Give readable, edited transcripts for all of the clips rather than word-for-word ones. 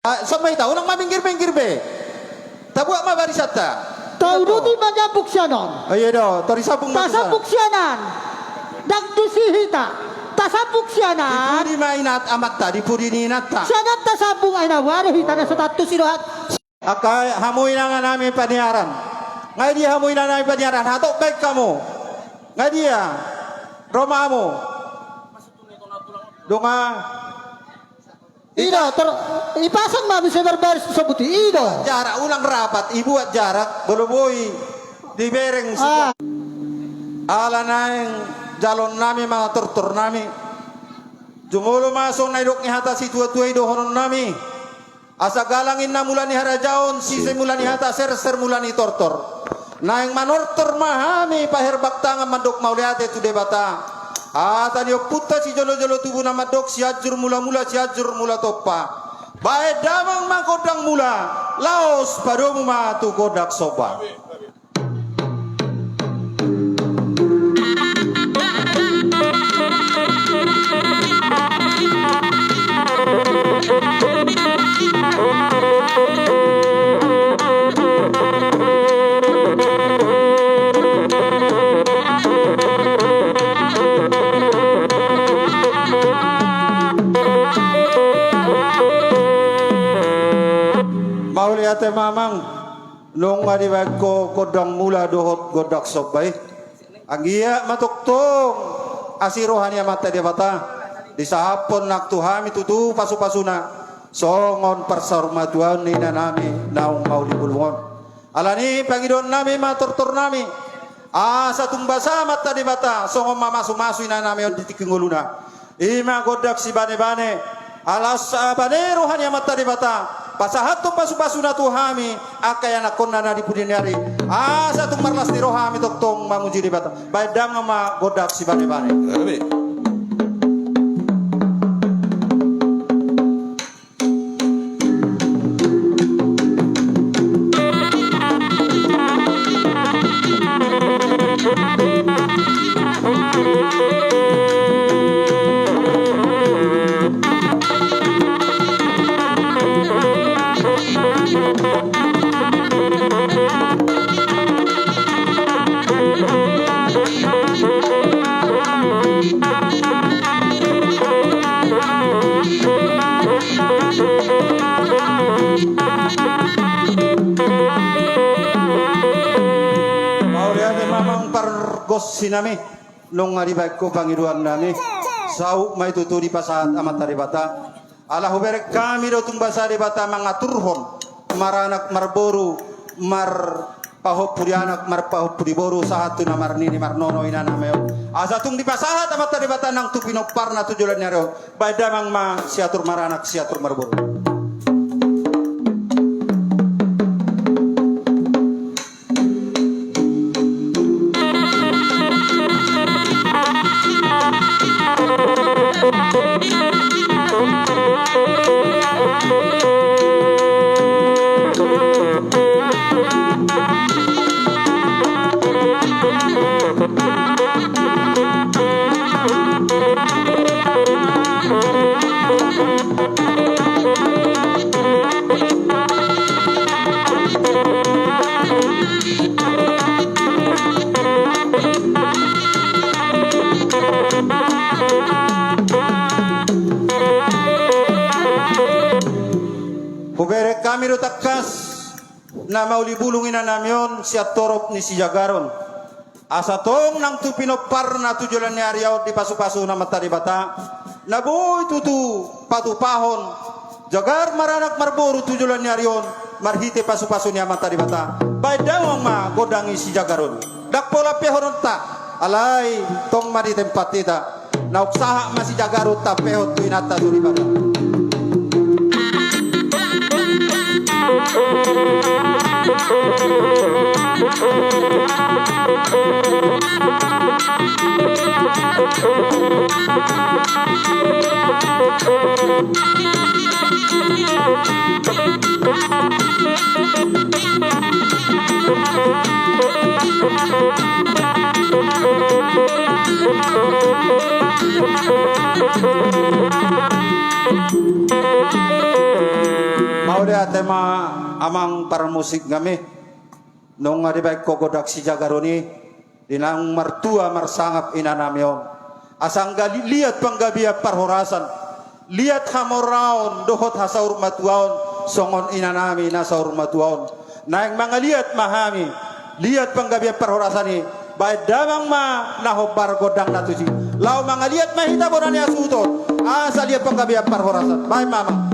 Sa may tao nang mamingkir-mingkir be. Tabuak mabarisata. Tahu di majabuk siya nun. Ayo do, tori sabung Tasabuk siya nan. Dagdusihita. Tasabuk siya nan. Dipuri mainat amat ta, dipuri ninat ta. Siya nan tasabung ay nawari. Hita na sa tatu sinuhat. Akay hamoy na nga namin paniaran. Ngay dia hamoy na namin paniaran. Hatok baik kamu. Ngay dia. Roma mo. Dunga. Ino, ipasang mami sa darbaris sa buti. Ino. Jarak ulang rapat, ibu at jarak, buluboy, di bereng Ah. ala na yung jalon nami, mga tortor nami. Jumulo masong na idok ni hata si tua-tua idohonon nami. Asa galangin na mula ni harajaon, sisi mula ni hata, ser mula ni tortor. Na yung manortor mahami, paherbak tangan mandok mauliate tu debata. Tadi puta si jolo-jolo tubuh nama dok si ajur mula-mula si ajur mula topa. Bae damang mangkodang mula. Laos padomu ma tu kodak soba. Mauli ate mamang nung adiwag ko kodang mula dohot godak sobay. Agia matuktong asirohan ya mata dia bata. Di sahapon naktuhami tutu pasu-pasuna. Songon parsarma tuan ni nami naung mauli bulungon. Alani pangidon nami maturtur nami. Sa tumbasa mata di bata. Songon mamasu-masu ina nami on ditikinguluna. Ima godak si bane-bane. Alas bane rohan ya mata di bata. Pasahat tu pasu-pasu na tuhami akay anak kon na di pudinari. Sa tumarlas ni rohami toktong mamuji di bata. Baydang ma godak si bane-bane. Sinami nung aribag ko pangiruan nami sau may tutu di pasahat amat aribata ala huberek kami do tumbasa aribata mga turhon maranak marboru mar pahopurianak mar pahopuriboru sahat tu na marnini marnono ina nameo asa tung di pasahat amat aribata nang tupinopar na tujulan nyaro badamang ma siatur maranak siatur marboru. Huberek kami do takkas na maulibulungin na namyon si Atorop ni si Jagaron. Asa tong nang tupinopar na tujulan ni Ariaw di pasu-pasu na mata di bata. Nabuy tutu patupahon. Jagar maranak marburu tujulan ni Arion. Marhite pasu-pasu ni mata di bata. Baydawang ma godangi si Jagaron. Dakpola pehoron ta. Alay tong mari tempat tita. Nauksaha ma si Jagaron ta pehot tu inata duri bata. Mauli ate amang para musik kami. Nung di baik ko godak si Jagaroni, dinang martua marsangap inanamyon. Asang lihat panggabiya parhorasan. Lihat hamoraon dohot hasaur matuaon songon inanami na saur matuaon. Naing mga lihat mahami. Lihat panggabiya parhorasan ni. Baik damang nahobar godang natusi. Lau mga lihat mahita mo na niya sutot. Asa lihat panggabiya parhorasan. Baik mama.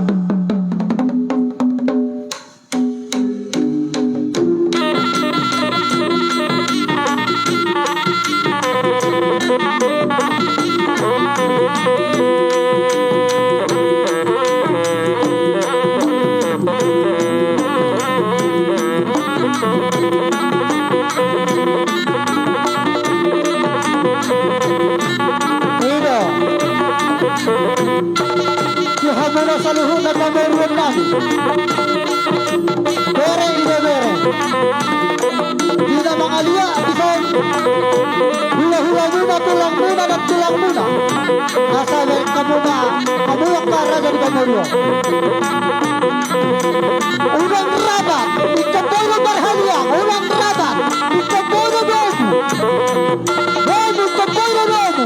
Muna sa luhod na kameruan namin. Bere, ide bere. Di na mga liya, ison. Hula-hula muna, tulang muna, at tulang muna. Nasa leg ka muna, kamuyak ka raga di kameruan. Unang rabat, ikapono barhaliang, unang rabat, ikapono domu. Domu, ikapono domu.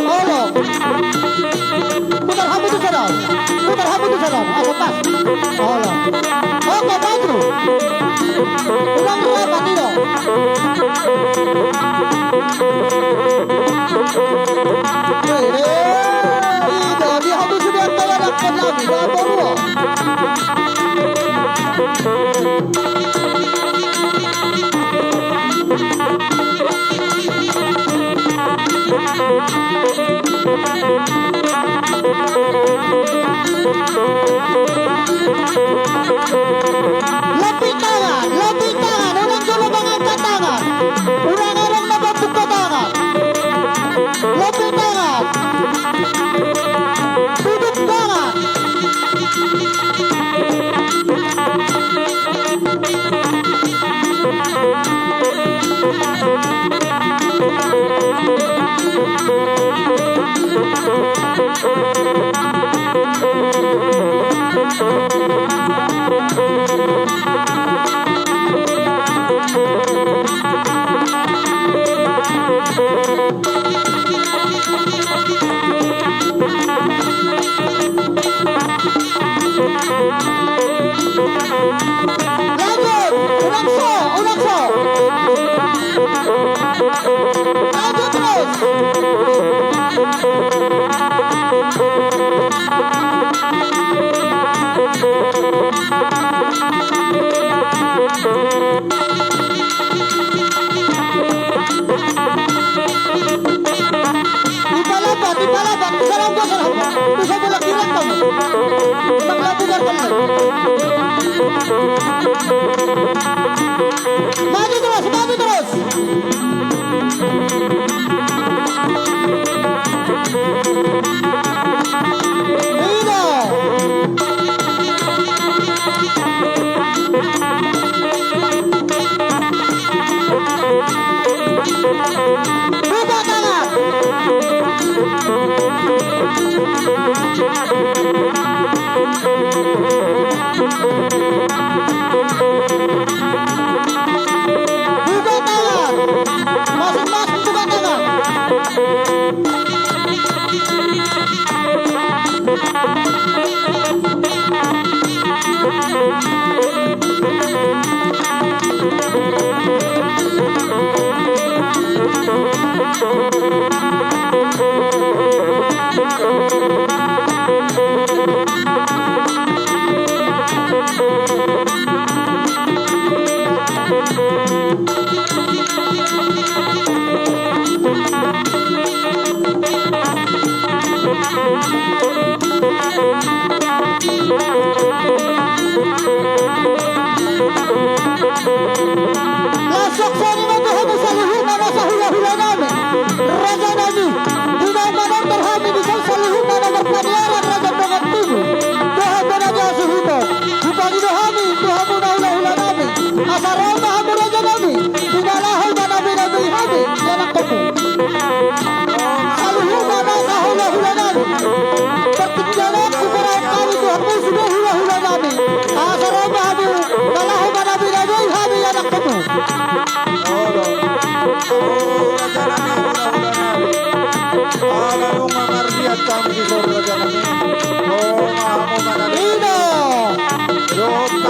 Olo. Putar hamu tu sana. Putar hamu tu sana. Aku pas. Olo. Oke, maju. Ulang rapat itu. Itu dia hamu sudah kalah lagi. Baru. Lapit tangan, ulang coba mengangkat tangan, orang-orang membuka tangan, lapit tangan, duduk tangan. Ipalabat, sarang. Bisa bola kilat kamu. Maglabugar ka lang. Maju terus. Buka tangan.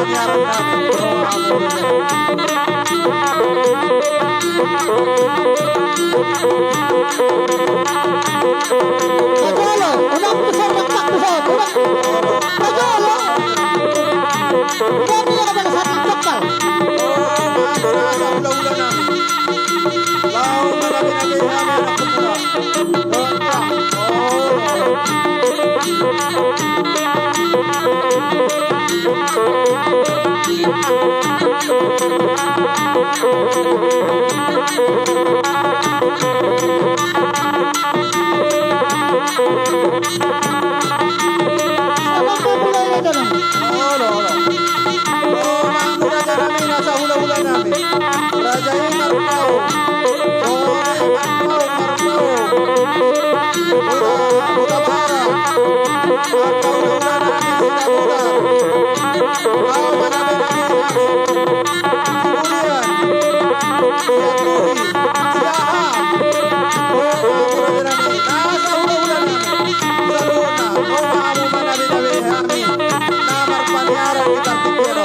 paniaran namin. Doa hamu berjalan. Pajolo, unang pusat ng takpusan. Pajolo. Dami na ka ba sa takpal? Nasa ula-ula namin. Lao marami na kayo namin anak ko pula. Doon ka. Sama ka mula na doon. Mga raja namin nasa hula-hula namin. Raja yung marupao. Marupao. Buta para. At hula-hula namin sila buta. Lao marami na kayo namin. Sibulian. Si Aturi. Si Aha. Mga raja namin nasa hula-hula namin. Sa doon na. Mga nabi-nabi namin. Namar paniaran di Kartipero.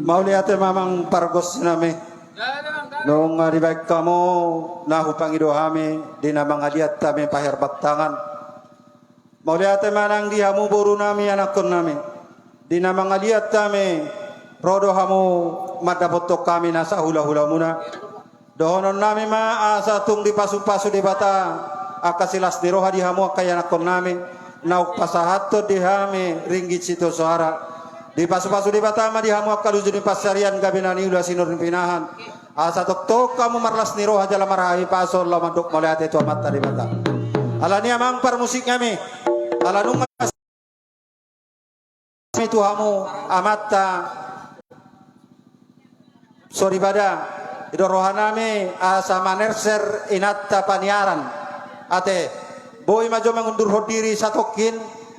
Mauli ate mamang pargos nami. Nung ribag kamu nahupang idohami di namang adiat kami paherbat tangan. Mauli ate manang dihamu buru nami anakon nami. Di namang adiat kami rodo hamu madapotok kami nasa hula-hula muna. Dohonon nami ma asa tung di pasu-pasu di bata akasilas di roha dihamu kaya anakon nami. Nauk pasahato dihami ringgit situ suara. Di pasu-pasu di batama di hamu akaluju di pasarian gabinani ulah sinur pinahan. Asa tok kamu marlas ni roha jala marahi pasol la manduk moliate tu amat di bata. Ala ni amang par musik kami. Ala nung itu hamu amatta. Sorry bada. Ido rohanami asa manerser inatta paniaran. Ate boy majo mengundur hodiri satokin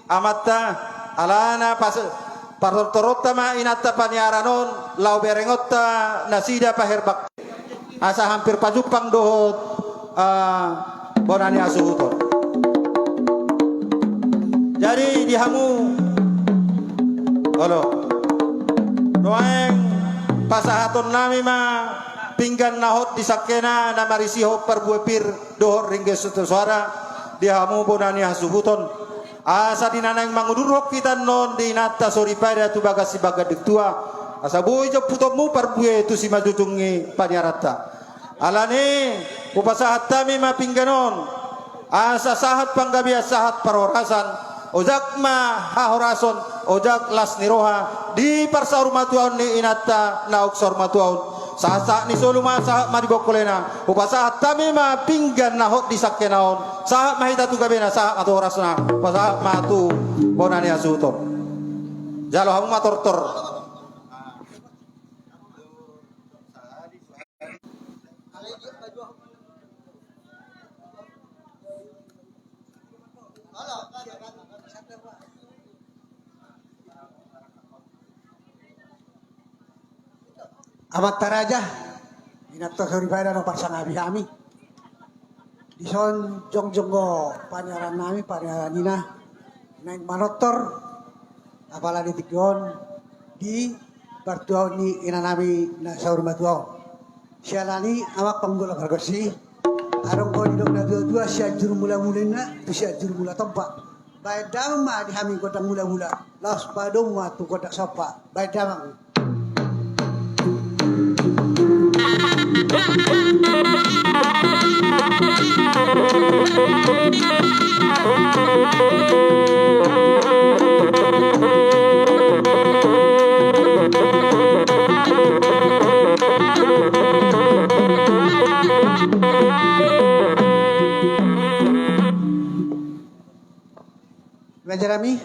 amatta alana pas partorota ma inatta paniaranon lau berengotta nasida paherbak asa hampir pajupang dohot bonani asuhuton. Jadi dihamu halo noeng pasahaton nami ma pinggan nahot disakena na marisiho perbuepir dohor ringge suara dihamu bonani asuhuton. Asa dinanang mangudurok kita non di nata sori pada tu bagas si baga tua asa buhi jo putomu parbuye tu si madudungi panyarata alani upasahat tami mapingganon asa sahat panggabi sahat parorasan ojak ma hahorason ojak las niroha di parsaur matuaun ni inata na uksor matuaun sasa ni soluma sahat maribokolena upasahat tami mapinggan nahot di sakkenaon sahat mahita tu gabena sahat atau rasna pasahat matu bonani asuto jalo hamu matortor. Amat taraja inato soribada no parsangabi kami dison jongjonggo panyaran nami panyaran nina naik manotor apalagi tigon di partuaw ni inanami na saur matuaw sialani amak panggula gargosi arong ko didong na dua siya juru mula-mulin na tu siya juru mula tempat baik damang ma di hami kota mula-mula las padong ma tu kota sapa baik damang. Jeremy,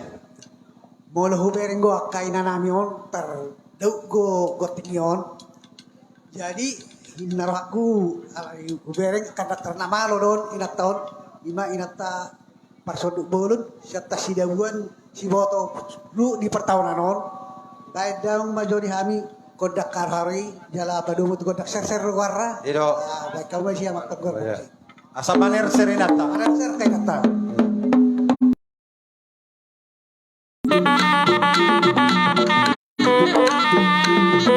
mula huberin go akay na namin on per go gotingon. Jadi naruh aku huberin kandak namalo don inat tahun lima inata parsoduk bolun serta si dabuan si boto lu di pertahunan on. Baik daung majori hami kodak karhari jala padumut kodak ser warna. Ido. Baik kamu siya maktab Oh, ya. Asa maner serinata. Maner ser kay nata.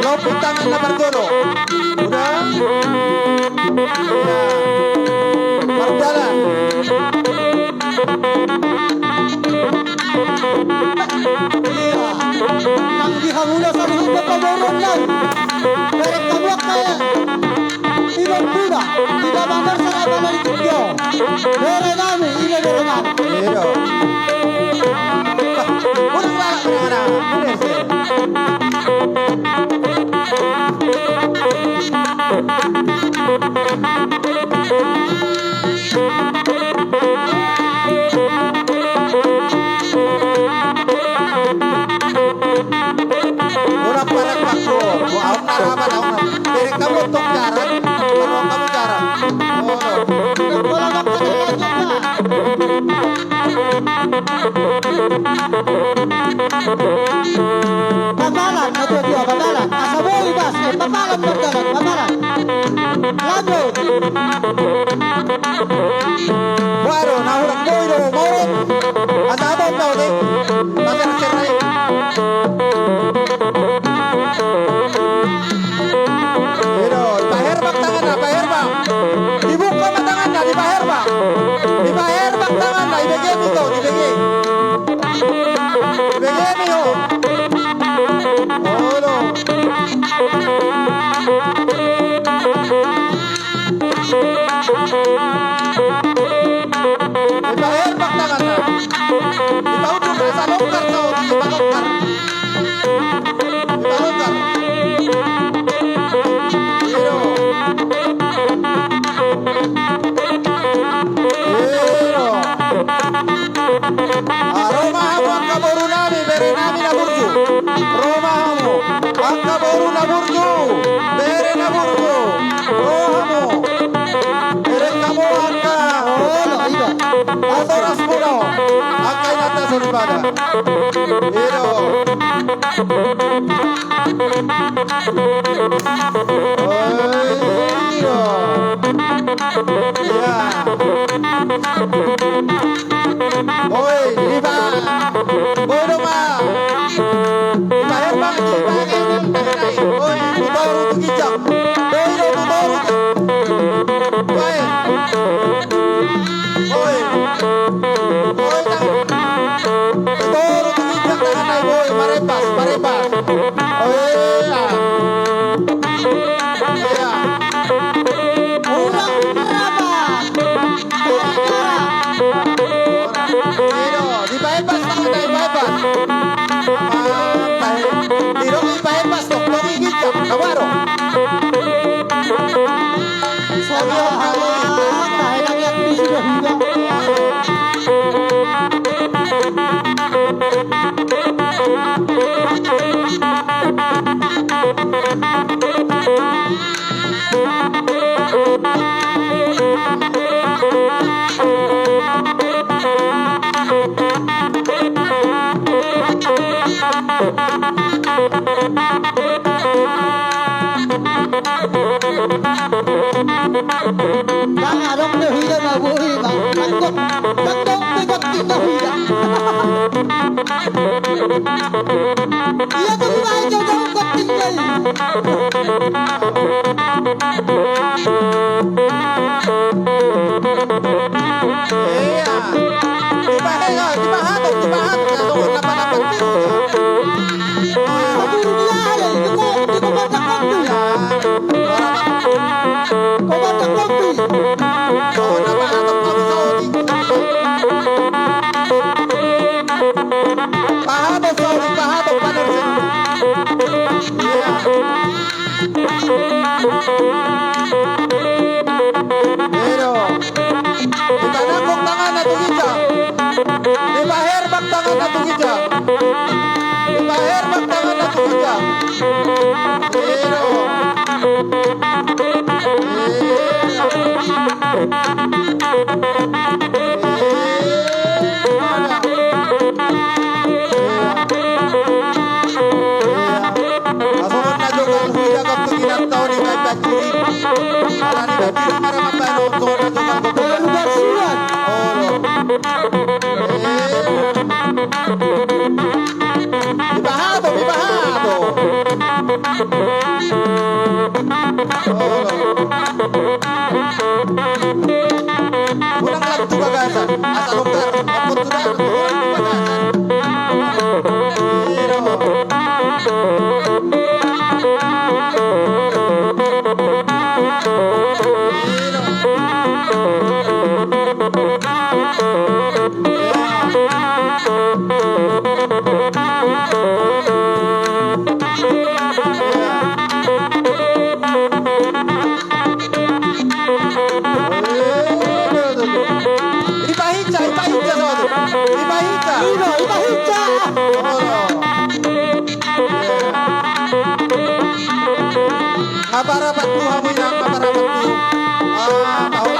Lopit tangan na Bartolo. Udah. Ya. Berjalan. Iya. Nang dihamula sa lihok na pamoron lang. Dari kamuak kaya. Ibang puna. Tidak bangar sa laban ng tikyo. Dari namin, ilagay namin. Ido. Urang lalak na. Bener sih. Orang parang pakro, aku naraman aku. Dari kamu tok jaran, kalau kamu jaran. Oh, no. Wala na pa na. Pamalan, ito dia pamalan. Asabo ibas, pamalan pagdalan, pamalan. Lanjut. Bueno, nahurang boy do mauron. Anda abang tau deh. Pasal cerai. Ido, ibaher bang tangan na, ibaher bang. Dibuka mah tangan na, ibaher bang. Ibaher bang tangan na, ibege mi to, ibege. Ibege mi ho. Oh, no. Ibaher bang tangan na. Ibaudun na sa longkar tau, ibalongkar. Ibalongkar. Ido. Ido. Roma hamu ang kaboru nami, bere nami na burju. Roma hamu ang kaboru na burju, bere na burju. Rohamu, bere kamu angka. Wala, iba. Atoras muno, angka inata suribada. Ido. Ido. Ya. Boy, liba. Boy doma. Ibaher bang, ibaher bang, tahanay. Boy, tutoro tu kijak. Boy do tutoro. Boy. Boy. Boy tang. Tutoro tu kijak tahanay boy, marepas, marepas. Oy, Yang arong nahiya na buhi bang tandong bigat kinahiya. Iya tuh ba ikaw daw katinggal. Iya. Dibahatok. Nasuot na panapansin. Sabi niya ay di ko matakang doon. Kumatakang doon. Oo, nabahatok pa sa uling. Pahatok sa uling, pahatok pa ng sin. Yeah. Pero, kita na kung tangan na tugid siya. Di ba herbak tangan na tugid siya? Di ba herbak tangan na tugid siya? Pero, Masukot na juga ang huya kapag ginantaw ni May Pachiri. Para ni Pachiri para mapanood ko na juga ang Kaya lugar surat. Olo. Ibahado. Olo. Unang lagto kagasan. Asa lugar. Ang punto na. Unang kagasan. Ibahitsa. Ino, ibahitsa. Maparapat po kami na maparapat po. Pahulang kami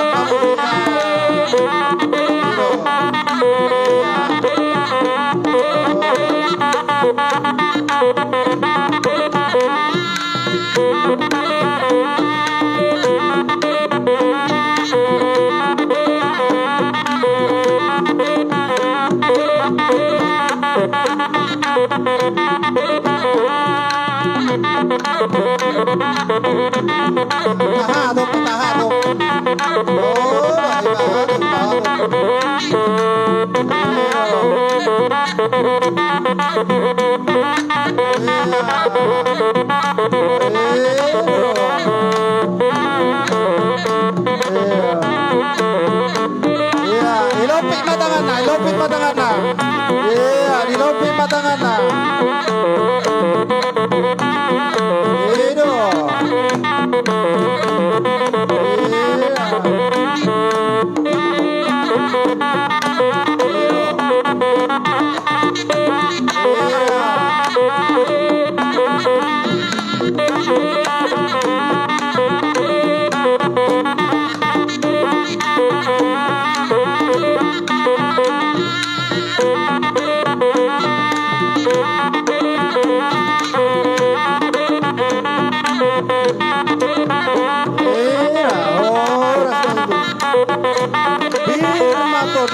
Tahadok. Ilopit matangan na. Ilopit matangan na.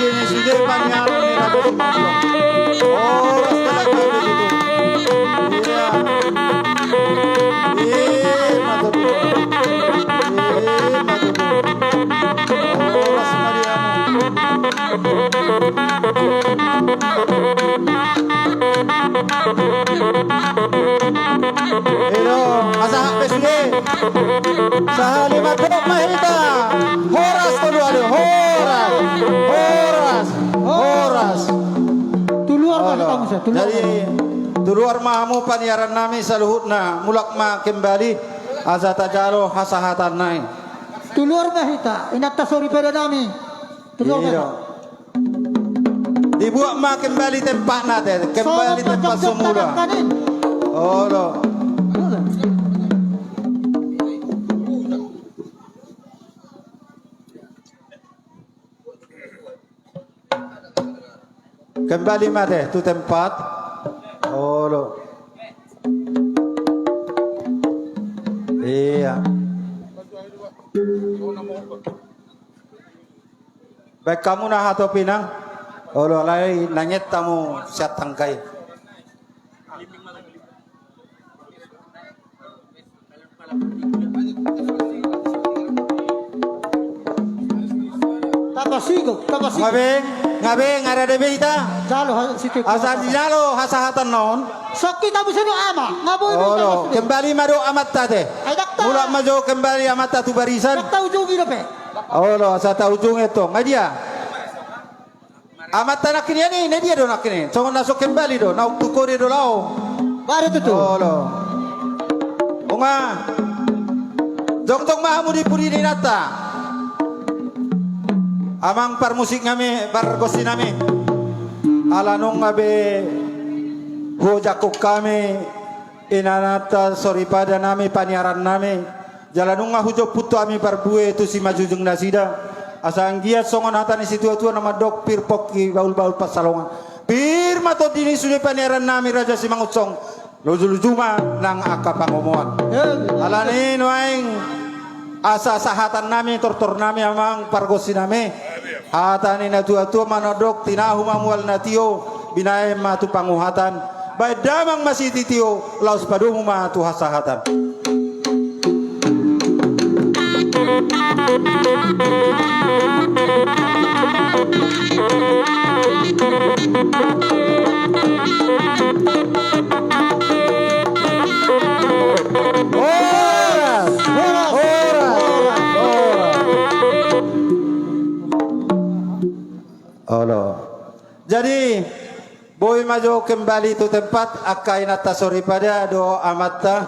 Ini sudah banyak ni lagi. Oras talaga dito. Matuto. Oras Mariano. Pero masahak pa sige. Sa lima po mahita. Horas ko lualo. Horas. Tuluar ka sa tamusa. Jadi tuluar mahamu paniaran namin sa luhut na mulak ma kembali azata jalo hasahatan nai. Tuluar mahita. Inatasori pada nami. Tuluar ka. Dibuat ma kembali tempat natin. Kembali tempat semula. Oh no. Kembali mate tu tempat. Oh lo. Iya. Baik kamu na hato pinang. Olo lay nangit tamu siat tangkay. Tapasigo. Ngabeng ada de beta. Jalo sitik. Asa dinalo hasahatan non. Sok kita bisa no ama. Ngaboy mo Olo tapos. kembali mado amat tate. Ay dakta. Mula majo kembali amat tatu barisan. Dakta ujugi na pe. Olo sa ujung itu ngadia. Amat tanak ini nih dia do nak ini. Songon nasok kembali do. Nauk tuko dia do lao. Baru tutu. Olo. Unga. Jong mahamu di puri ni nata. Amang par musik ngami, par gosi nami. Alanong ngabe hujakuk kami inanata soripada nami paniaran nami. Jalanong nga hujo puto ami par buwe tu si majujung nasida. Asang giat songon hatan isi tua-tua nama dok pir poki baul-baul pasalongan. Pir mato dini sudah paniaran nami raja si mangutsong. Lujuma nang akapangomoan. Alanin waing asa sahatan nami tortor nami amang pargosi nami. Hatani na tua-tua manodok tinahu mamual na tiyo binay matu panguhatan bay damang masiti tiyo laos padumu matu hasahatan. Olo. Jadi boy maju kembali itu tempat akai nata sori pada do amata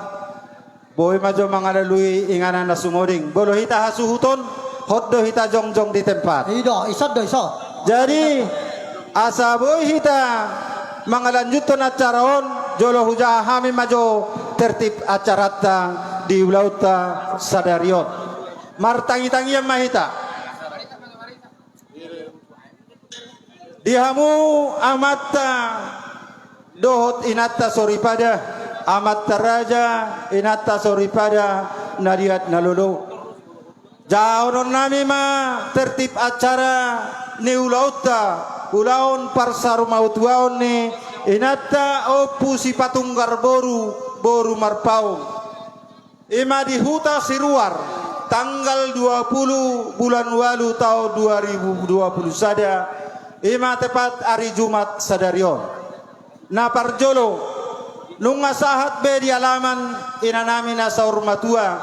boy maju mangalalui inganan na sumoding bolo hita hasuhuton hotdo hita jongjong di tempat. Ido isod do iso. Jadi asa boy hita mangalanjuton acaraon jolo huja hami maju tertib acarata di ulauta sadarion. Martangi-tangi yang mahita. Dihamu amatta dohot inatta soripada amatta raja inatta soripada nariat nalolo jauron nami ma tertib acara ni ulauta ulaon parsaru mautuaon ni inatta opu si patunggar boru marpaung ima di huta siruar tanggal 20 bulan walu tahun 2020 sada ima tepat hari Jumat sadarion. Na parjolo nunga sahat be di alaman ina namin na sa urmatua.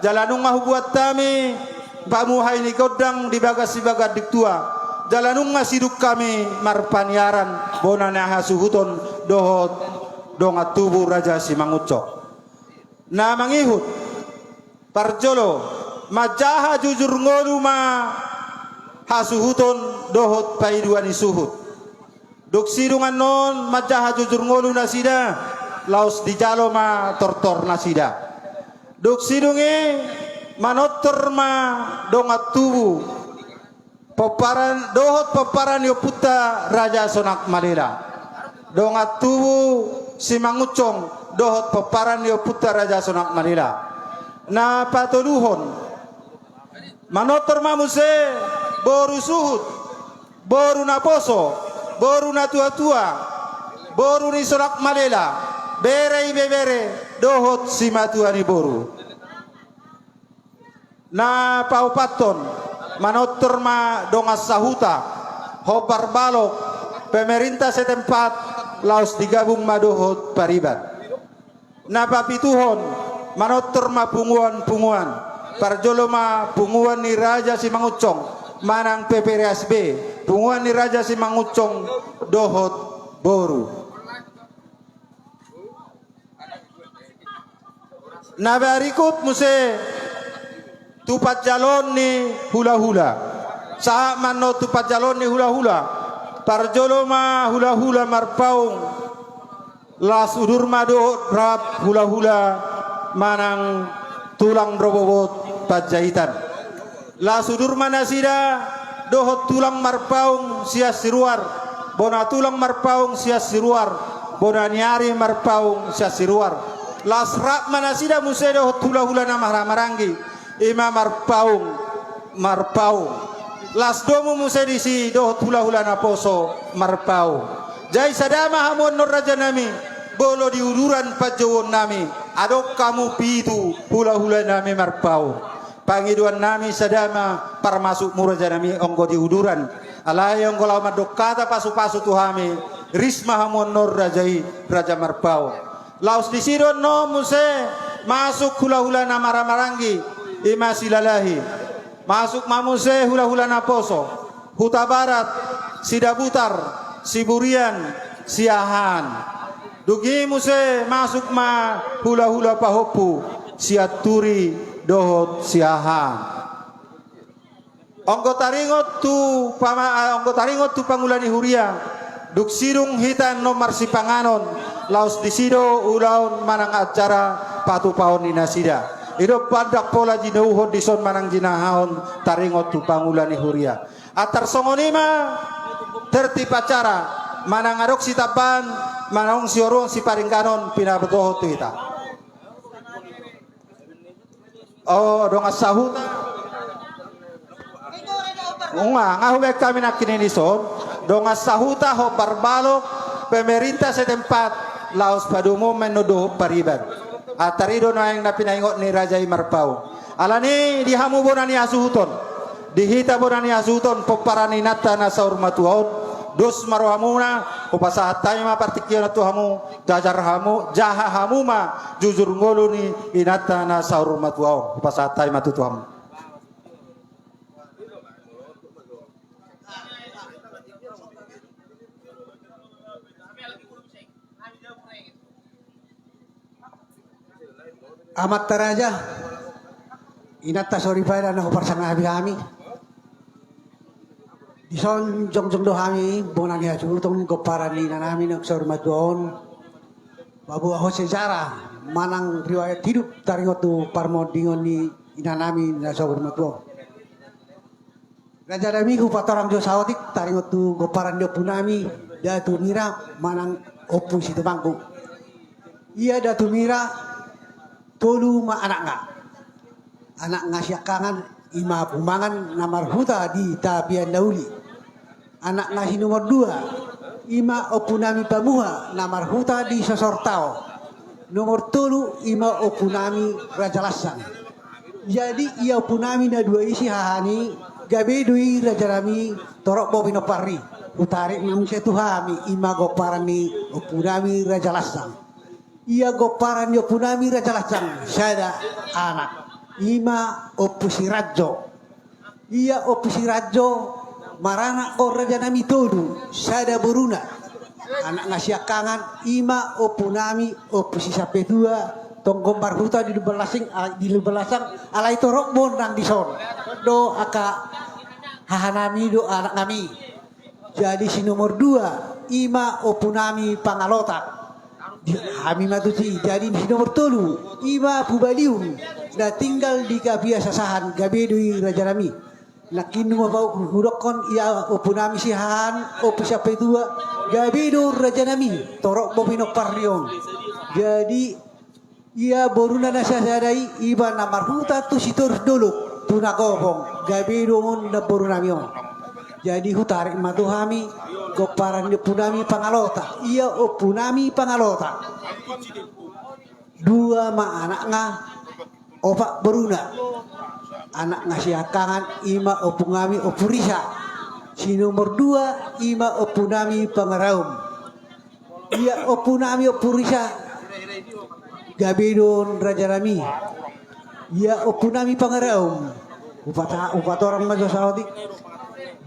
Jalanung nga hubuat tami pamuhay ni kodang di bagas si bagad diktua. Jalanung nga siduk kami marpanyaran bona na hasuhuton dohot dongat tubuh raja si mangucok. Na mangihut parjolo majaha jujur ngolu ma hasuhuton dohot paiduan isuhut duk sidungan non majaha jujur ngolu nasida laos di jalo ma tortor nasida duk sidunge manotor ma dongat tubu peparan dohot peparan yo puta raja sonak malela dongat tubu si mangucong dohot peparan yo puta raja sonak malela na patoduhon manotor ma muse boru suhut, boru na poso, boru na tua-tua, boru ni sorak malela, bere dohot si matuani boru. Na paupaton, manotor ma dongas sahuta, hobar balok, pemerintah setempat, laos digabung madohot paribat. Na papituhon, manotor ma punguan, parjolo ma punguan ni raja si mangucong, manang PPRSB punguan ni raja si mangucong dohot boru na berikut muse tupat jalon ni hula-hula sa manno tupat jalon ni hula-hula parjolo ma hula-hula marpaung las udur ma dohot rap hula-hula manang tulang robobot pajahitan la sudur manasida dohot tulang marpaung sias siruar bona tulang marpaung sias siruar bona niari marpaung sias siruar la srap manasida muse dohot hula-hula na marangi ima marpaung marpau. Las domo musedisi dohot hula-hula na poso marpau. Jai sadama hamon nur raja nami bolo di uduran pajawon nami adok kamu pitu hula-hula nami marpau. Pangiduan nami sadama parmasuk muraja nami onggo di uduran alayong golau madok kata pasu-pasu tuhami risma hamon nur rajai raja marpau. Laos di sidon no muse masuk hula-hula na maramarangi ima silalahi masuk mamuse hula-hula na poso huta barat sidabutar siburian siahan dugi muse masuk ma hula-hula pahopu siaturi dohot siahan onggo taringot tu pangulani huria duk sirung hitan no marsipanganon laos disido ulaun manang acara patu paon inasida ido padak pola jinauhon dison manang jinahon taringot tu pangulani huria atar songonima tertib acara manang adok si tapan manang siorong si paringkanon pinabetoho tu ita oh dong asahuta ngahubek kami nakin ini son dong asahuta ho barbalok pemerintah setempat laos padumo menuduh pariban atarido na yang napinaingot ni Raja Marpau alani dihamu bonani asuhuton dihita bonani asuhuton poparani nata na saur matuaon dos marohamuna upasahat tayo mapartikyo na tuhamu jaha hamu ma jujur ngolo ni inata na saur matuaon upasahat tayo matutuhamu. Amat taraja inata sorry pada na uparsang kami dison jong do kami bonang ya jutong goparan ni nami ng sormat doon babu ako sejarah manang riwayat hidup taringot tu parmodingon ni inanami na sormat doon raja dami ko patorang jo saotik taringot tu goparan do punami datu mira manang opung si temangku iya datu mira tolu ma anak nga siya kangan ima pumangan na marhuta di tapian dauli anak nga si nomor 2 ima opunami pamuha na marhuta di Sosortao nomor 3 ima opunami Raja Lasang jadi ia opunami na 2 isi hahani gabe dui Raja Rami torok bo pinopari utarik nam siya tuhami ima goparani opunami Raja Lasang ia goparan yo punami Raja Lasang sada anak ima opusi rajo ia opusi rajo marana o Raja Nami todu sada buruna anak ngasih kangan ima opunami opusi sape dua tong barhuta di belasang alai torok bon nang dison do aka hahanami do anak kami jadi si nomor 2 ima opunami pangalotak kami matusi jadi di nomor 3 ima pubalium na tinggal di kapia sasahan gabedui Raja Rami nakin mabau hurokon ia opunami sihan opu siapa itu gabedo Raja Rami torok bobino parlion jadi ia boruna nasasadai iba namarhuta tu sitor dulu tunagobong gabedo mon na borunamion jadi hutarik matuhami goparan di punami pangalota ia opunami pangalota 2 ma anak nga opak beruna anak nga siakangan ima opungami opurisa si nomor 2 ima opunami pangaraum ia opunami opurisa gabedon Raja Rami ia opunami pangaraum upat orang majo saudi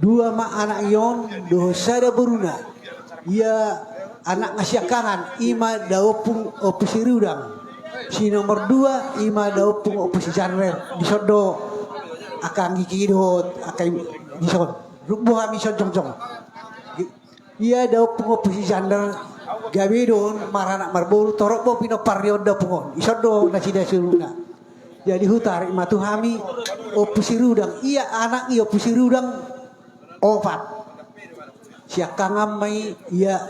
2 ma anak yon dosa da beruna ia anak ngasih kangan ima daopung opusiri udang si nomor 2 ima daopung opusi janrer disodo akan gigidot akan dison rubuh kami son jong ia daopung opusi janrer gabedon maranak marbolu torok bo pino parrion da pungon isodo nasida suruna jadi hutar matu hami opusiri udang ia anak i opusiri udang opat siya kangam may iya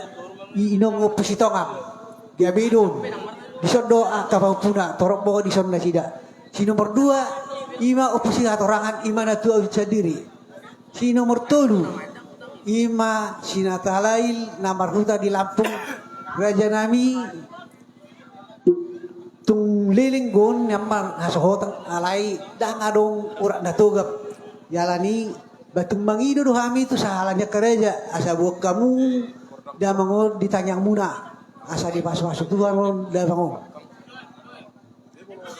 iinong opusitongam gabedon dison doa kapampuna torok mo dison na sida si nomor 2 ima opusi hatorangan ima na tua sendiri. Si nomor 3 ima sinatalail namar huta di Lampung Raja Nami tung lilinggon nyamar hasohotang alai dangadong urak natugap yalani batung mangido do kami itu sahalanya gereja asa buat kamu dah mangon ditanyang muna asa di masuk Tuhan dah mangon.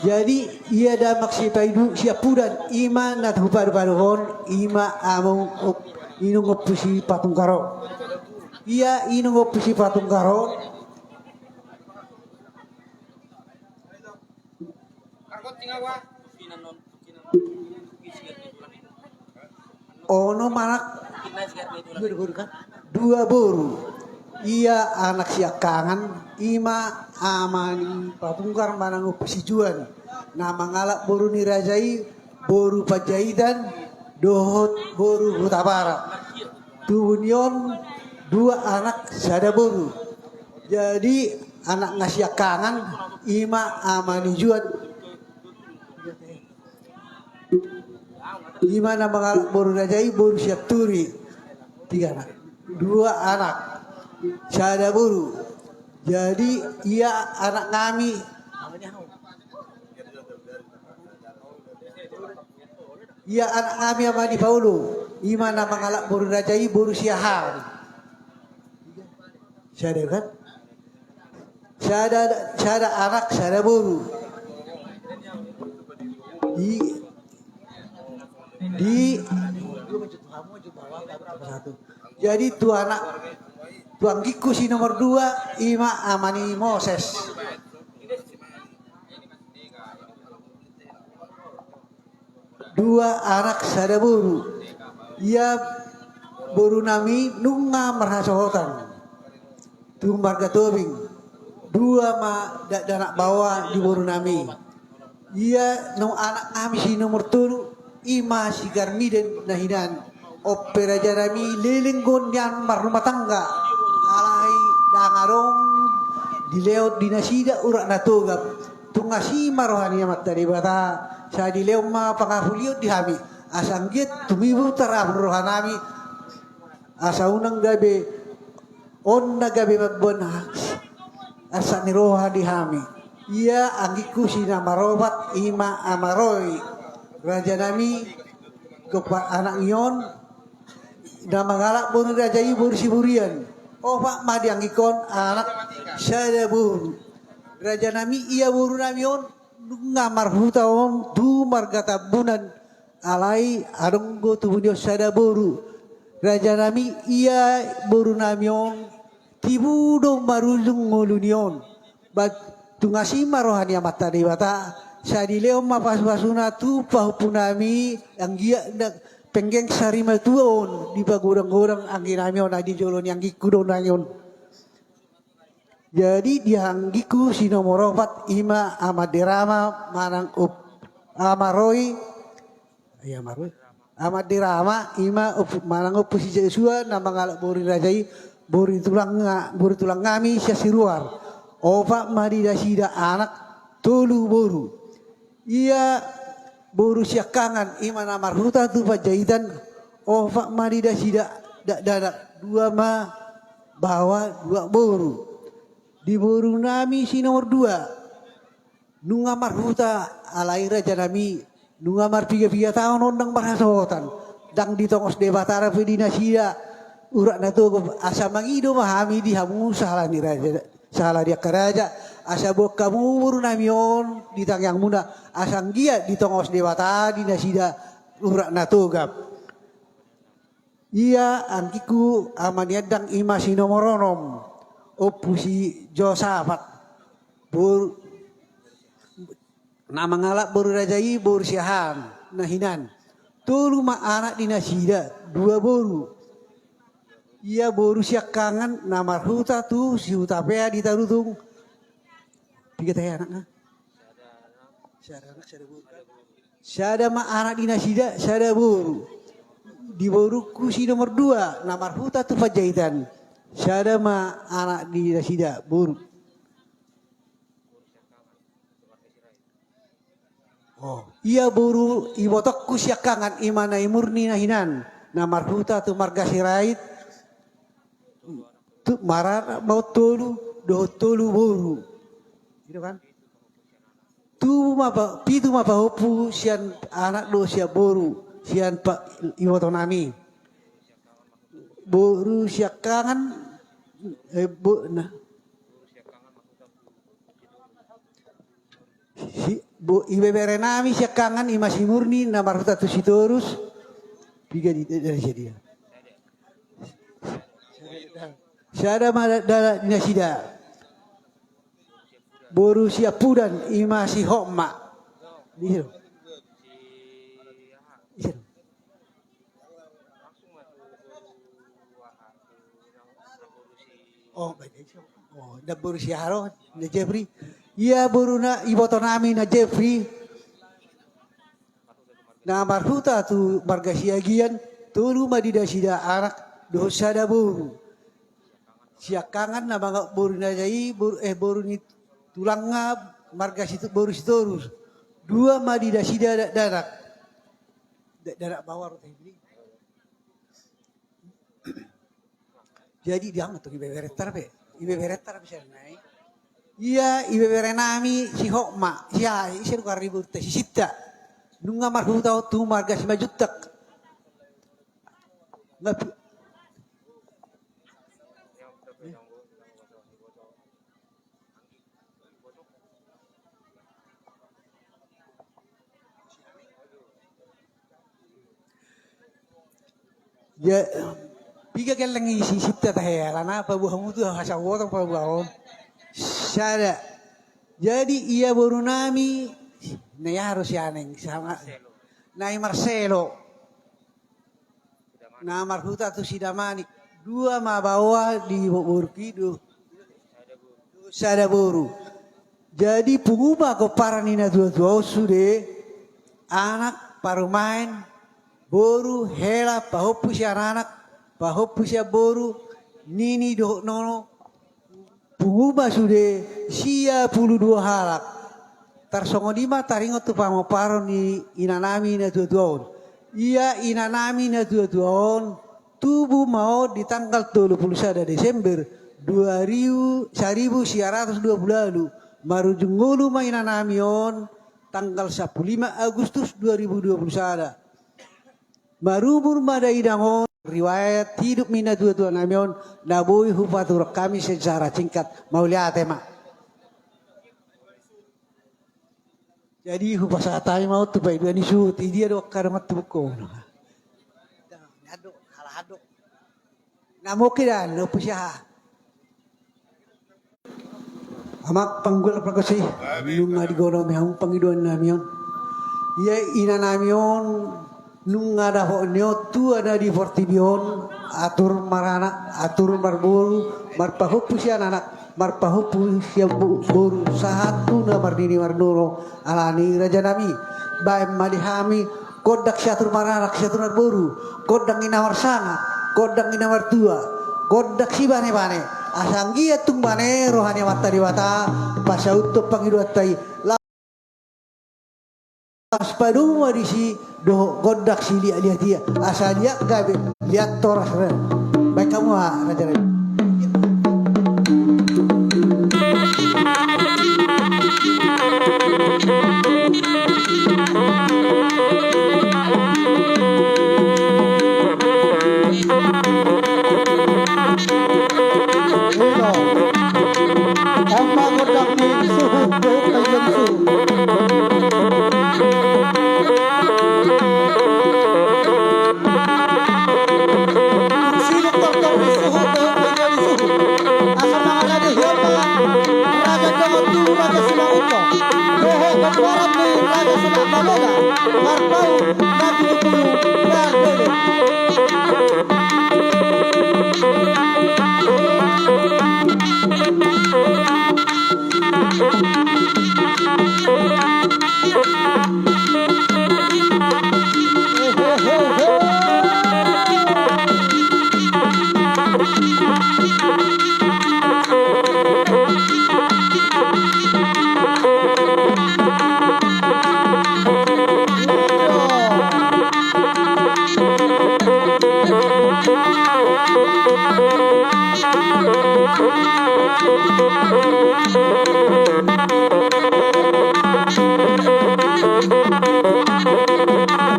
Jadi ia dah maksipaidu siap pudan ima nat hupar-paruhon ima among inung opusi patung karo. Ia inung opusi patung karo. Ono manak dua boru. Ia anak siakangan ima amani patungkar manang upisijuan. Nama ngalak boru nirajai boru pajahitan dohot boru hutabara. Tunion 2 anak sada boru. Jadi anak ngasiakangan ima amani juan. Ima nama ngalak boru rajai boru siap turi 3 anak. 2 anak sada boru. Jadi ia anak kami ia anak kami apa di Paulo. Ima nama ngalak boru rajai boru siahan. Sada kan? Sada anak sada boru. Jadi tu anak tuang giku si nomor 2 ima amani Moses. Dua anak sada boru. Ia boru nami nunga merhasohotan. Tumbar gatobing. 2 ma danak bawa di boru nami. Ia no anak kami si nomor 3 ima si garmiden nahinan. Opera jarami lilinggon yang rumah tangga. Alai dangarong dileot dinasida urak natugap. Tungasi marohani amat dari bata. Sa dileo ma pangahuliot dihami. Asanggit tumibu tarab rohanami. Asa unang gabi on na gabi magbona. Asa niroha dihami. Ia anggiku sinamarobat ima amaroy. Raja nami kepada anak iyon na mangalak boru rajai boru siburian. Oh pak madi anggikon anak sada boru. Raja nami ia boru nami on ngamar hutaon du margata bunan alai adong go tubunyo sada boru. Raja nami ia boru nami on tibudo marulung ngolunion. Bat tungasi marohani amata dewata. Sa dileo mapas-pasuna tu pahupunami ang gia penggeng sarima tuon di pagurang-gurang ang ginamion na di jolon yang giku na yon. Jadi dianggiku si nomor 4 ima amadirama manang amaroy amadirama ima manang si Jesua na mangalak bori rajai bori tulang ngami siya siruar. Opa madidasida anak tolu boru. Ia boru siakangan ima namar huta tu pajahitan ofak marida sida dadak 2 ma bawa 2 boru. Di boru nami si nomor 2 nungamar huta alai raja nami nungamar 3 tahun ondang barasotan dang ditongos debatara pedina sida urak nato asa mangido mahami di hamu salah ni raja salah dia keraja asa bok kamu buru namion ditang yang muna asang gia ditongos dewata di nasida urak natugap. Ia angkiku amaniadang ima si nomoronom opusi Josafat bur nama ngalak buru rajai buru siahan nahinan tulu ma anak di nasida 2 boru. Ia boru siakangan nama huta tu si hutapea ditarutung 3 anaknya. Sada ma anak di nasida sada boru. Di boruku si nomor 2 namar huta tu pajahitan. Sada ma anak di nasida boru. Oh, iya buru ibotok ku siakangan imana imurni na hinan na marhuta tu marga sirait tu marana mau tolu do tolu boru. Gitu kan? Pitu ma hopu sian anak do sia boru sian pak ibotok nami. Boru siakangan nah ibebere nami siakangan imasi murni na marhuta tu sitorus tiga dari dia. Syada madala dinasida. Boru sia pudan imasi hokma. Disitu. Oh, da boru sia haro na Jeffrey. Iya boru na iboto nami na Jeffrey. Na marhuta tu marga siagian tulu madida sida anak dosa da boru. Siakangan na mga boru na jai boru ni tulang nga marga situ boru sitorus. Dua madida sida darak. Darak bawar ini. Jadi dia tuh ibeberetar be. Ibeberetar bisa naik. Iya ibebere nami si hokma. Siya isir ko ribut si sita. Nunga marhuta tu marga si majutak. Ya, piga kelang isi sipta tahaya, karena pabuhamu tu hasawotong pabuham. Syada. Jadi ia baru nami, naya harus yaneng sama. Nai Marcelo, na marhuta tu sidamanik. Dua mabawa di Burki do. Syada baru. Jadi pengubah ko paranina dua sude anak parumain. Boru hela pahopu si anak, pahopu si boru nini do nono punguma sude sia 12 halak. Tarsongo lima taringo tu pamoparo ni inanami na tuon. Iya inanami na tuon tubuh mau di tanggal 31 Desember 1920 lalu. Marujungulu mainanamion tanggal 15 Agustus 2021. Marubur madai dangon riwayat hidup mina tua namion nabui hupatur kami secara singkat mau lihat tema. Jadi hupasatay mau tu baik dua nisut dia dok karamat tubuko. Nado halado. Namo kidan no pusya. Amak panggul prakosi nung adigono mehang pangiduan namion. Ia ina namion nung ada honyo tu ada di Fortibion atur marana atur marbul marpahupu siya anak marpahupu siya buru satu na mardini marnuro alani raja nami bae malihami kodak siya atur marana siya atur marburu kodak inawar sana kodak inawar tua kodak si bane bane asanggia tung bane rohani mata diwata pasauto pangiduatai Aspadung wadisi do godak si lihat dia asal dia gabe lihat toras baik kamu raja raja. Amma godak ni suhu do kayan suhu.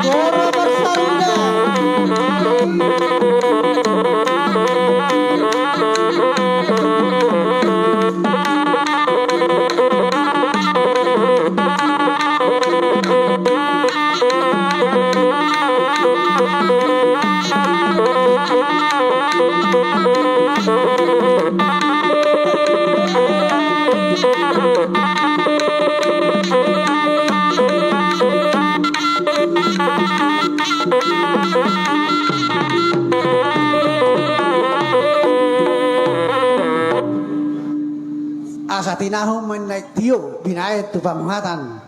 Goro Bersaruna. Asa tinahong menaik tio binaet tu pamuhatan.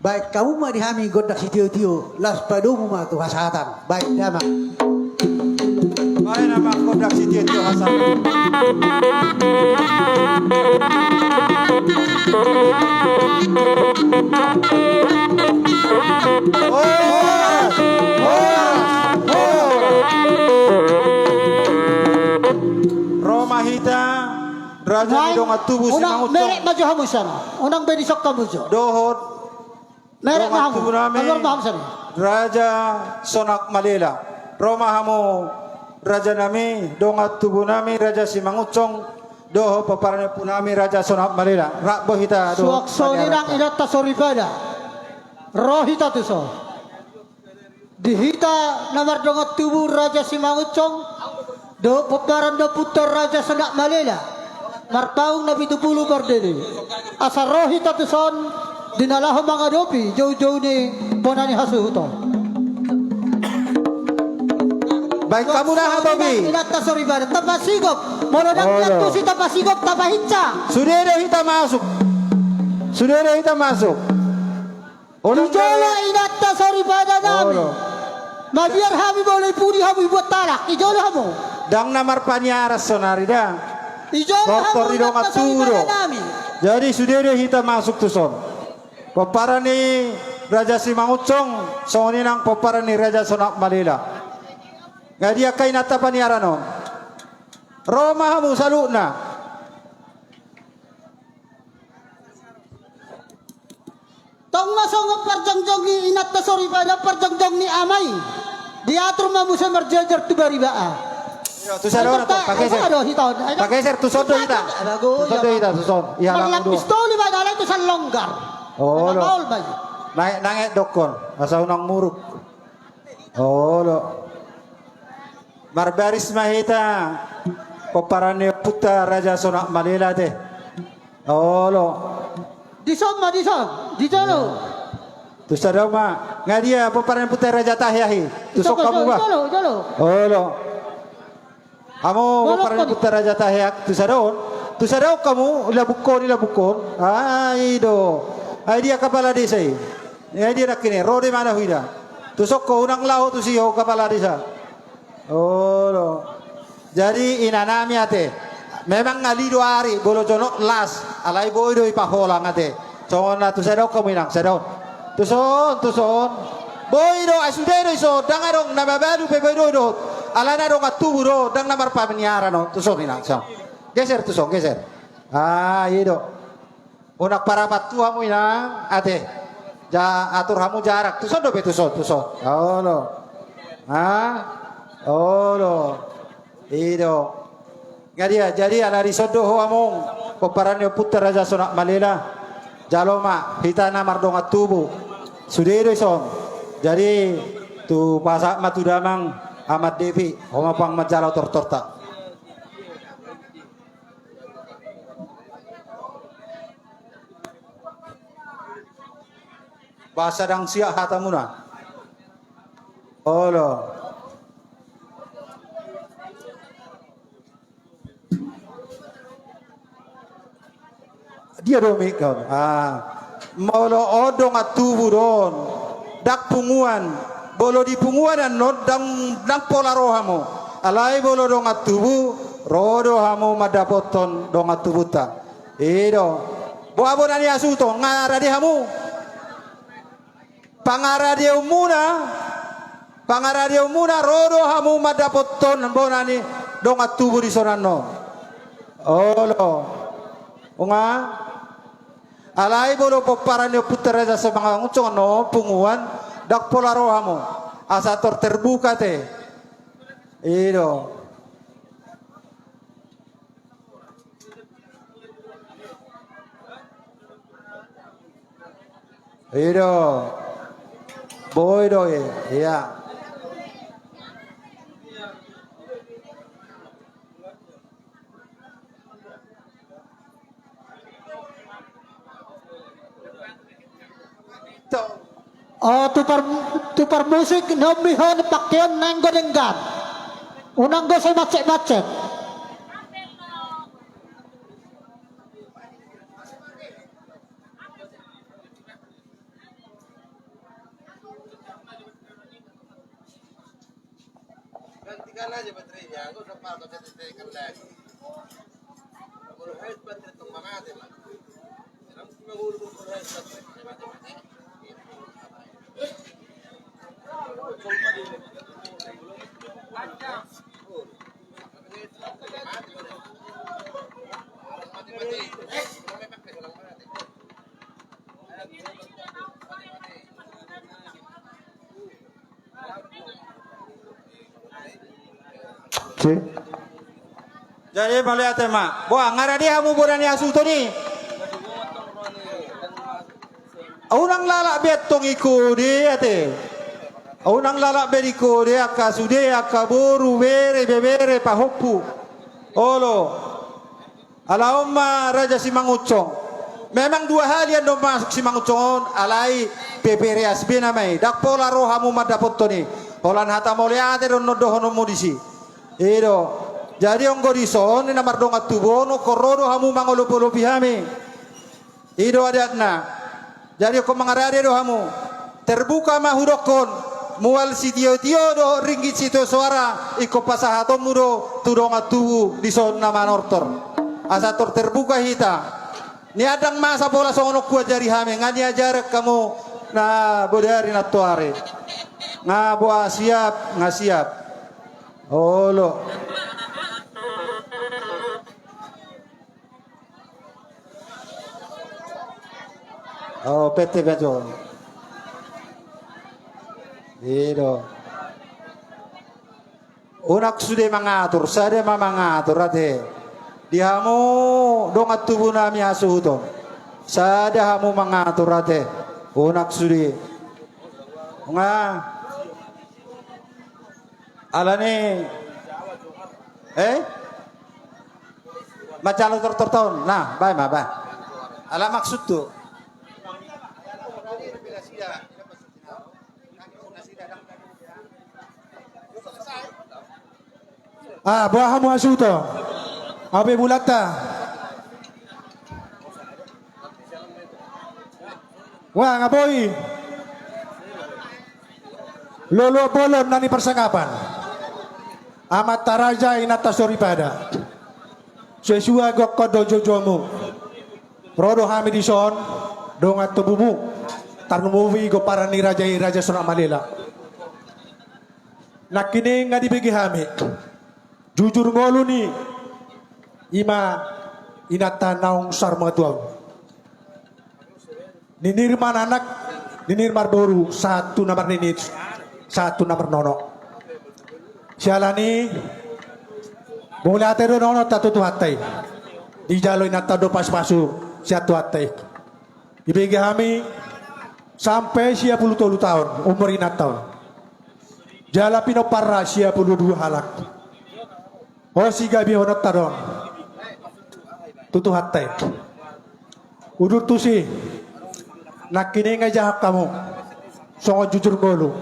Baik kamu mah dihami godak si tio-tio, las padumu mah tu hasatan. Baik dama. Ay naman kodak si Tito Hasan. Oras! Oras! Oras! Roma Hita, Raja Nidong at Tubo si Unang Mangutong. merek maju hamusan. Unang benisok kamujo. Dohot, Merek Roma mahamu. Tubo namin. Kalor mahamusan. Raja Sonak Malila. Roma Hamo, Raja nami, dongat tubuh nami, Raja Simangucong, doho paparane punami, Raja Sonak Malila. Rakbo hita do. Suak soninang inata soribada. Rohita tuso. Dihita namar dongat tubuh Raja Simangucong. Do putaran do putar Raja Sonak Malela. Marpaung na 70 bardeli. Asa rohita tuson dinalaho mga dopi jauh-jauh ni bonani hasuhuto. Baik kamu na Bobi. Inata soribada tapasigop. Monodang Oh, inatu no. si tapasigop tapahitsa. Sudah hita masuk. Sudah hita masuk. Ijola inata soribada nami. no. Magiar hami boleh puri hami buat talak. Ijola hamu. Dang namar panyaras sonarida. Ijola Doktor hamu di dongat inata soribada turo. nami. Jadi sudah hita masuk tu son. Paparani Raja Simangucong, soni nang paparani Raja Sonak Malila. Ngadia kay nata paniarano. Roma hamu saluna. Tong masong parjangjong ni inata soribada parjangjong ni amai. Diatur mamu sa marjajar tu baribaa. Tu saro na to, pageser. Pageser tu sodo hita. Tu sodo hita tu son. Iya lang Malak do. pistoli ba dalay tu sa longgar. Oh, lo. Baul ba? Naik nangek dokon, asa unang muruk. Oh, lo. Marbaris mahita. Paparani puta Raja Sonak Malila te. Oh, lo. Dison ma dison. Dijolo. Tu saro ma. Ngadia paparani puta Raja Tahyahi. Tu sok kamu ba? Jolo, jolo. Oh, lo. Kamu Bolok paparani ko di- puta Raja Tahyak. Tu saro. Tu saro kamu ilabukon. Ay do. Ay dia kepala desa. Ay dia nak kini. Rode mana huida. Tu sok ko unang lao tu siyo kepala desa. Oh, lo. Jadi inanami ate. Memang ngalido ari bolo jono las alai boido ipaholang ate. Songon na tu sado kaminang sado. Tu son. Boido asudero iso dangarong nababalu pe boido do. Alana do ngatubu do dang namar pameniara no. Tu son inang so. Geser tu son geser. Ah, ido. Unak parapat tua mu inang ate. Ja atur hamu jarak. Tu son do be tu son. Oh lo. Ah. Oh lo. Ido. Ngadia jadi ana risodo ho among peparanyo putra Raja Sonak Malila. Jaloma hitana mardonga tubu. Sudero son. Jadi tu pasak matudamang Ahmad Devi homa pang majalau tortorta. Bahasa dang siak hatamuna. Oh lo. Dia domik kan. Maulo odong at tubo don. Dak punguan. Bolo di punguan no dang polaroha mo. Alay bolo dong at tubo. Rodo hamo madapoton dong at tubuta. Ido. Buabo na niya suto. Ngaradi hamo. Pangaradiyo muna. Rodo hamo madapoton. Bonani dong at tubo di sonano. Olo. O nga, alay bolo po para niyo putera sa mga ngutsong ano, punguan, dakpolaro mo. Asa tor terbuka te. Iro. Iro. Boy do eh. Iya. Oh, tupar musik nomihon pakyan nanggo denggan. Unang go sa macet-macet. Gantikan aja baterainya, aku udah pakai baterai lagi. Kalau head baterai itu mana ada, Pak? Sekarang cuma ngurus head baterai. Jadi malihat mak, buang ngara dia mu bulan ni asu tu ni. Unang lalak bet tong iku dia te. Unang lalak bet iku dia kasude akaburu bere pahopu. Olo. Alaumma raja Simangucong. Memang dua hal yang dong masuk Simangucong alai bebere asbe namai. Dak pola rohamu madapot to ni. Polan hata moliate don nodohono modisi. Edo. Jadi onggo dison ni namar dong atubono korodo hamu mangolo-polo pihami. Ido adatna. Jadi ko mangarade do hamu. Terbuka mahudokon mual si tio do ringgit sito suara iko pasahatom mudo tudong atubu dison nama nortor. Asator terbuka hita. Ni adang masa bola songo kuat jari hame ngani ajar kamu na bodari na tuare. Nga buah siap ngasiap. Olo. Oh, pete bejo. Ito. Unak sudah mengatur, saya mengatur ate. Dihamu dongat tubuh nami asuhuto. Saya hamu mengatur ate. Unak sudah. Nga. Alani. Macalo torton. Nah, bye. Ala maksud tu. Buah hamu asuto. Abe bulata. Wah, ngaboy. Lolo bolon nani persangkapan. Amat taraja inata soripada. Sesuai gok kodo jojomu. Rodo hamidison dongat tubumu. Tarnumuwi go parani raja Sunak Malila. Nakini nga dibagi hami. Jujur ngolu ni ima inata naung sarma tuang. Ninirman anak, ninirmar boru satu nomor ninit, satu nomor nono. Sialani boleh atero nono tatu tuhatai. Di jalo inata do pas pasu siatu hatai. Ibigi kami sampai sia 10 tahun umur inat tahun. Jala pino parra sia 22 halak. Oh si gabi honot tadon. Tutu hatai. Udur tusi. Nakini ngajak kamu. Songo jujur golu.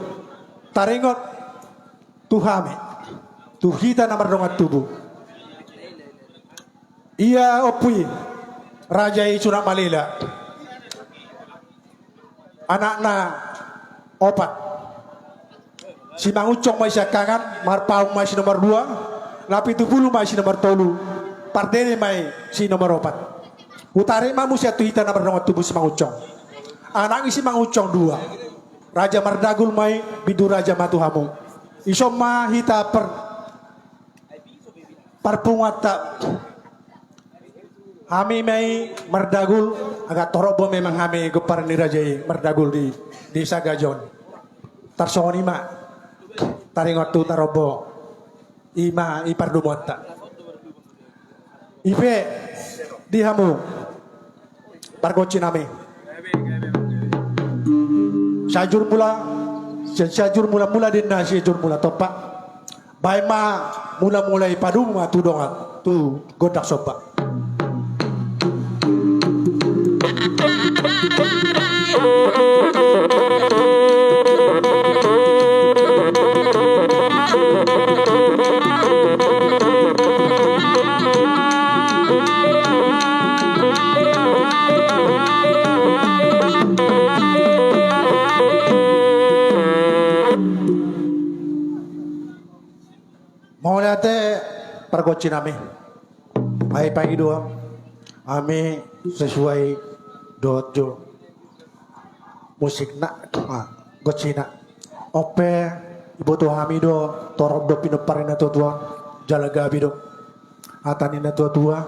Taringot tuhami. Tuhita namar dongat tubuh. Ia opui. Raja Sunak Malila. Anakna opat. Si Mangucong masih kangen. Marpaung masih nomor 2. Lapi tubulu masih nomor 3. Pardene mai si nomor 4. Utare mamu si atuhita nomor nomor tubuh si Mangucong. Anak si Mangucong 2. Raja Mardagul mai bidu Raja Matuhamu. Isoma hita parpungata Kami may mardagul agak torobo memang kami gupar ni Rajai mardagul di desa Gajon. Tarsong ima taringot tu tarobo ima ipardumonta. Ipe dihamu pargoci nami. Sajur mula din na sajur mula topa. Baima mula ipadu ma tu donga tu godak sopa. Mau lihat pergoci nami. Hai pagi dua. Ami sesuai dojo musik nak goci nak. Ope ibu tu kami do torob do pinoparina tua jalaga bido. Atanina tua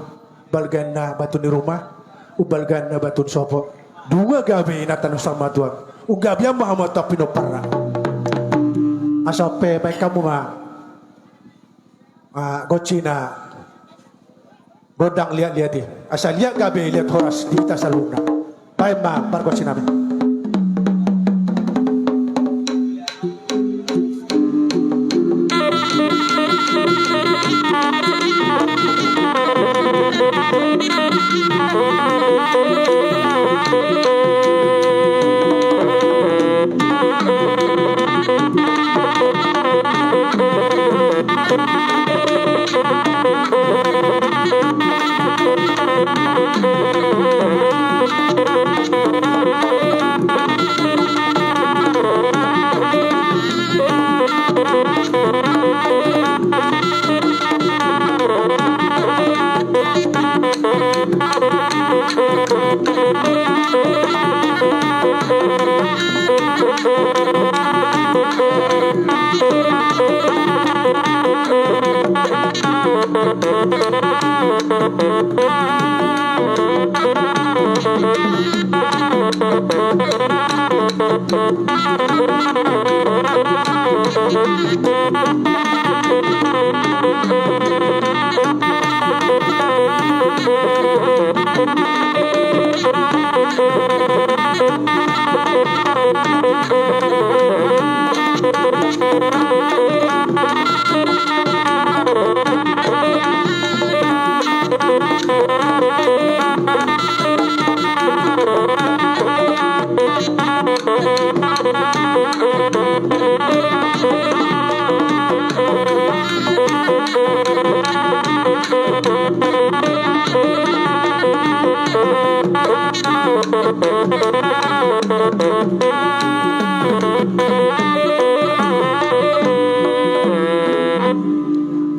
balgana batu di rumah. Ubalgana batu sopo. Dua gabi natanu sama tuan. Ugabi yang Muhammad tapi pinoparna. Asope baik kamu mah. Gocina bodang lihat di asal lihat gabe lihat horas di kita saluna baik ma par gocina be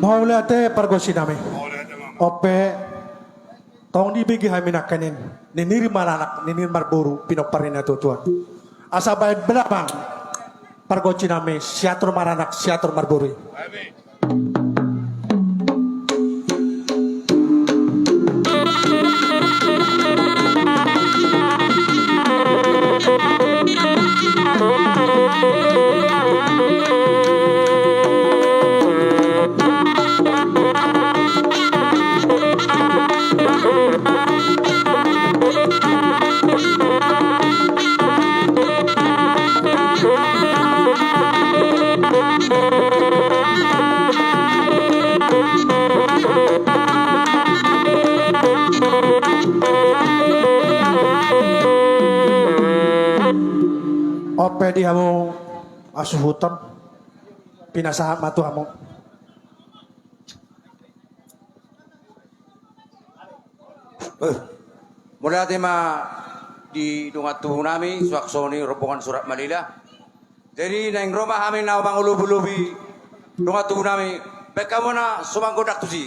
mau lihat pergosi nami. Ope tong dibigi kami nakanin ninir malanak ninir marburu pinoparina tuan. Asa baik belakang pergosi nami siatur maranak siatur marburu. Ope di hamu asuh hutan pinasa matu hamu. Mula tema di dungat tubuh nami swaksoni rombongan surat Malila. Jadi neng rumah kami na bang ulubi dungat tubuh nami. Baik kamu na sumang godak tusi.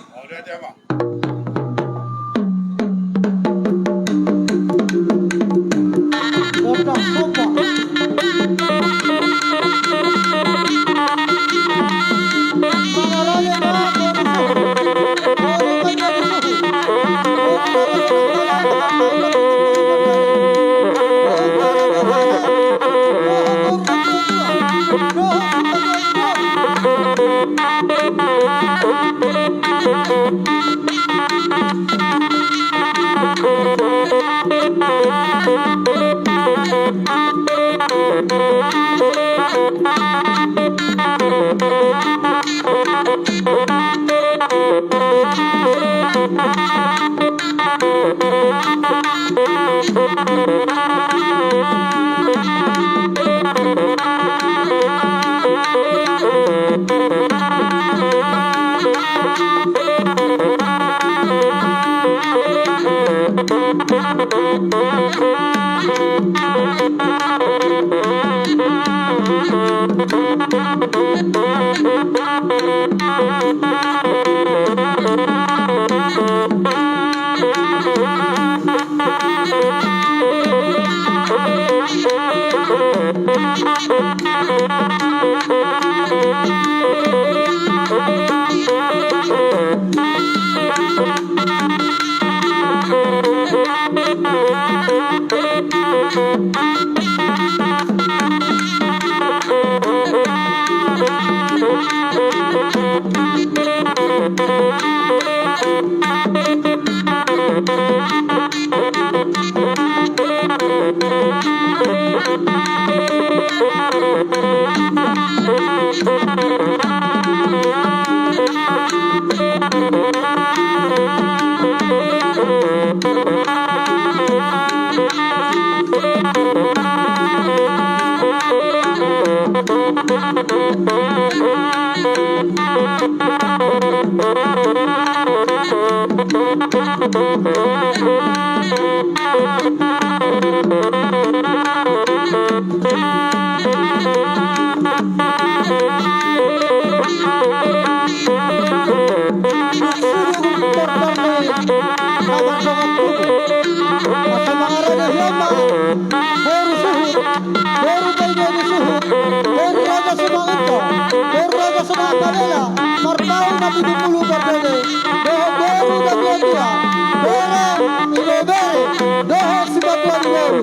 Godak sopa. Mangaraya na ako. Baru menjadi suhu.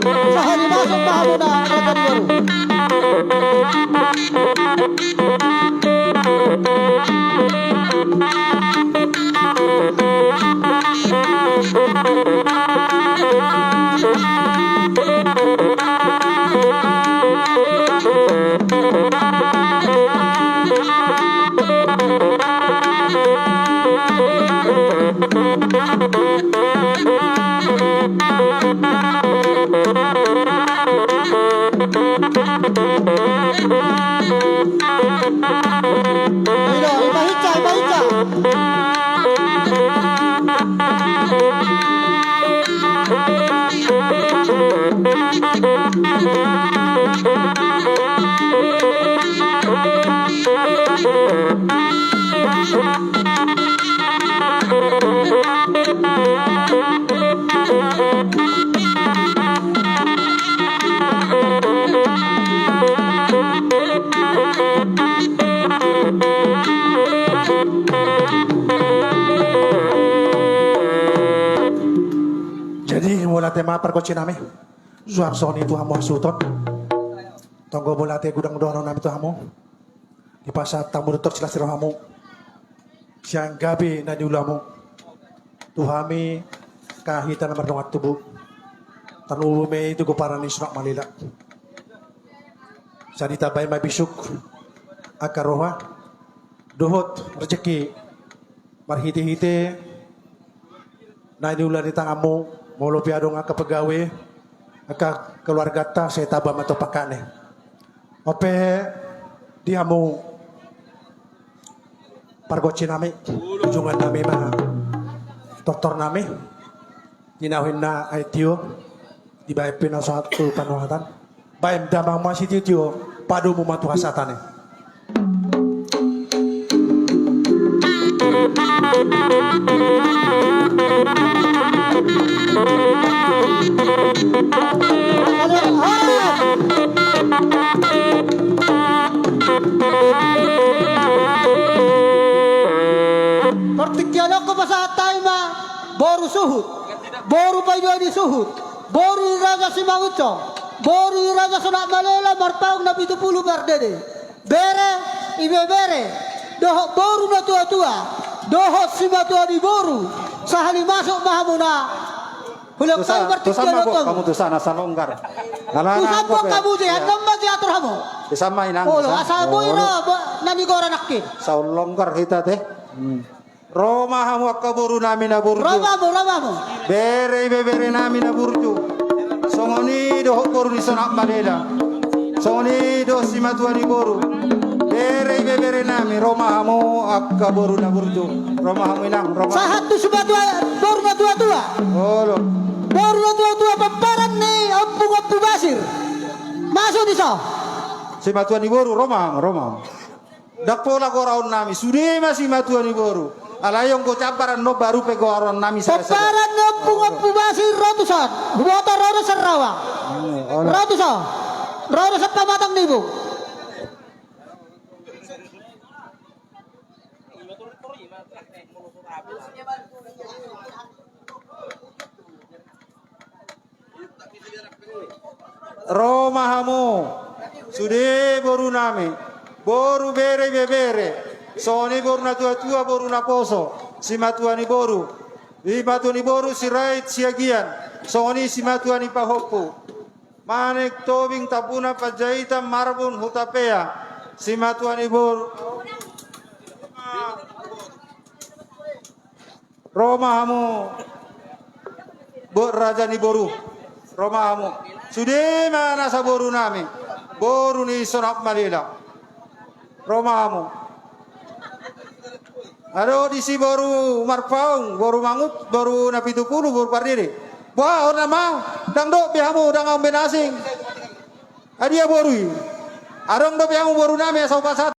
Sahali masuk mahamuna Raja Baru. Jadi mula tema perkoci nami suap soni tu hamu suton tonggo bola te gudang dono nami tu hamu di pasar tamu dotok silas hamu siang gabi na diulamu tuhami kahitan nomor dongat tubuh tanu me itu goparan ni Surak Malila sarita bay mabisuk akaroha dohot rezeki marhiti-hiti na diulan di tangamu molo piado nga kapagawe aka keluarga ta saya taba mato pakane ope diamu pargoci nami ujungan nami mah doktor nami dinawin na aitio di bae pina satu panuhatan bae damang masih tio padu mumatu hasatane Pertikiano ko pa sa atay ma boru suhut boru pa di suhut boru iraga si Mangucong boru iraga Surak Malila marpaung na 70 berdede bere ibe bere dohok boru na tua-tua dohok si matua di boru sahali masuk mahamuna Hulog tayo Tusa bertiga mabok lotong. kamu tusa nasa longgar. Kusap mo kamu dyan, naman di atur mo. Isama inang. Ulo, asa mo ira, nanigora nakkin. Sa longgar kita teh. Roma hamu akaburu namin na burju. Rama mo. Bere namin na burju. Songoni do boru ni sonak Manila. Songoni do si matuani boru. Bere namin Roma hamu akaburu na burju. Roma hamu inang Roma. Sa hatu subatua, baru na tua-tua. Olo. Baru na tua-tua, pamparan ni Ampung Basir. Masuk di sa. Si matuani boru Roma. Dapola ko raon nami. Sudi masih matuani boru. Alayong ko caparan no baru pe ko aron nami sa. Pamparan ni Ampung Basir ratusan. Buata ratusan rawang. Ratusan. Ratusan pamatang nibu. Roma hamu. Sude boru nami. Boru bere. Soni boru na tua boru na poso. Si matuani boru. Di matuani boru si rait siagian. Soni si matuani pahopu. Manek tobing tapuna pajaita marbun hutapea. Si matuani boru. Roma hamu. Raja ni boru. Roma hamu. Sude mana sa boru nami. Boru ni sonak Manila. Roma hamu. Ado di si boru marpaung, boru mangut, boru napitupulu, boru pardiri. Wah, orang nama, dang do pihamu, dang amben asing. Adia boru. Arong do pihamu boru nami asal pasat.